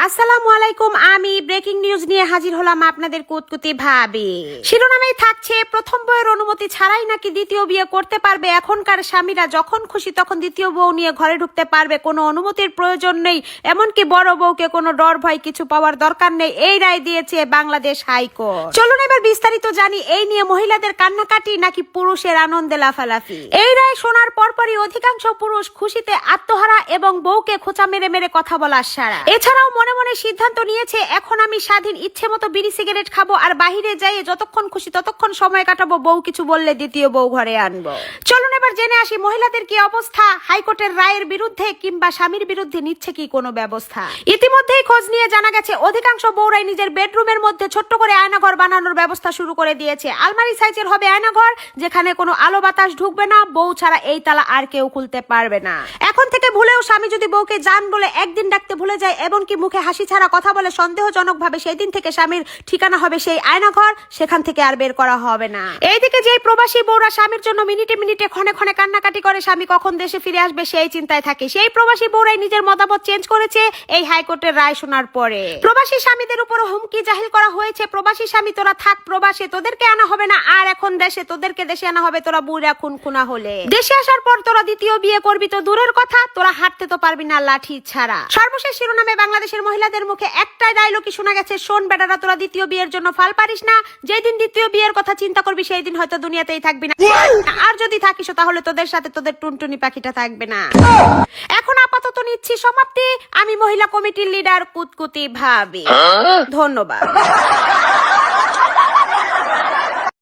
আসসালামু আলাইকুম। আমি ব্রেকিং নিউজ নিয়ে হাজির হলাম আপনাদের কুতকুতি ভাবে। শিরোনামেই থাকছে, প্রথম বউয়ের অনুমতি ছাড়াই নাকি দ্বিতীয় বিয়ে করতে পারবে এখনকার স্বামীরা, যখন খুশি তখন দ্বিতীয় বউ নিয়ে ঘরে ঢুকতে পারবে, কোনো অনুমতির প্রয়োজন নেই, এমনকি বড় বউকে কোনো ডর ভয় কিছু পাওয়ার দরকার নেই, এই রায় দিয়েছে বাংলাদেশ হাইকোর্ট। চলুন এবার বিস্তারিত জানি এই নিয়ে মহিলাদের কান্নাকাটি নাকি পুরুষের আনন্দে লাফালাফি। এই রায় শোনার পরপরই অধিকাংশ পুরুষ খুশিতে আত্মহারা এবং বউকে খোঁচা মেরে মেরে কথা বলার সারা। এছাড়াও মনে মনে সিদ্ধান্ত নিয়েছে, এখন আমি স্বাধীন, ইচ্ছে মতো বিড়ি সিগারেট খাবো আর বাহিরে যাই যতক্ষণ খুশি ততক্ষণ সময় কাটাবো, বউ কিছু বললে দ্বিতীয় বউ ঘরে আনবো। চলুন এবার জেনে আসি মহিলাদের কি অবস্থা, হাইকোর্টের রায়ের বিরুদ্ধে কিংবা স্বামীর বিরুদ্ধে নিচ্ছে কি কোনো ব্যবস্থা। ইতিমধ্যেই খোঁজ নিয়ে জানা গেছে অধিকাংশ বউরাই নিজের বেডরুমের মধ্যে ছোট্ট করে আয়নাঘর বানানোর ব্যবস্থা শুরু করে দিয়েছে। আলমারি সাইজের হবে আয়নাঘর, যেখানে কোনো আলো বাতাস ঢুকবে না, বউ ছাড়া এই তালা আর কেউ খুলতে পারবে না। এখন থেকে ভুলেও স্বামী যদি বউকে জান বলে একদিন ডাকতে ভুলে যায় এবং কি মুখে হাসি ছাড়া কথা বলে সন্দেহজনক ভাবে, সেই দিন থেকে স্বামীর ঠিকানা হবে সেই আয়নাঘর, সেখান থেকে আর বের করা হবে না। এইদিকে যে প্রবাসী বউরা স্বামীর জন্য মিনিটে মিনিটে ক্ষণে ক্ষণে কান্নাকাটি করে স্বামী কখন দেশে ফিরে আসবে সেই চিন্তায় থাকে, সেই প্রবাসী বউরাই নিজের মতামত চেঞ্জ করেছে এই হাইকোর্টের রায় শোনার পরে। প্রবাসী স্বামীদের উপর হুমকি জাহির করা হয়েছে, প্রবাসী স্বামী তোরা থাক প্রবাসে, তোদেরকে আনা হবে না আর এখন দেশে, তোদেরকে দেশে আনা হবে তোরা বুড়া খুনখুনা হলে। দেশে আসার পর তোরা দ্বিতীয় বিয়ে করবি তো দূরের কথা, তোরা হাঁটতে তো পারবি না লাঠি ছাড়া। সর্বশেষ শিরোনামে বাংলাদেশের মহিলাদের মুখে একটাই ডায়লগই শোনা গেছে, শোন বেটারা, তোরা দ্বিতীয় বিয়ের জন্য ফাল পারিস না, যেদিন দ্বিতীয় বিয়ের কথা চিন্তা করবি সেই দিন হয়তো দুনিয়াতেই থাকবি না, আর যদি থাকিস তাহলে তোদের সাথে তোদের টুনটুনি পাখিটা থাকবে না। এখন আপাতত নিচ্ছি সমাপ্তি। আমি মহিলা কমিটির লিডার কুতকুতি ভাবি। ধন্যবাদ।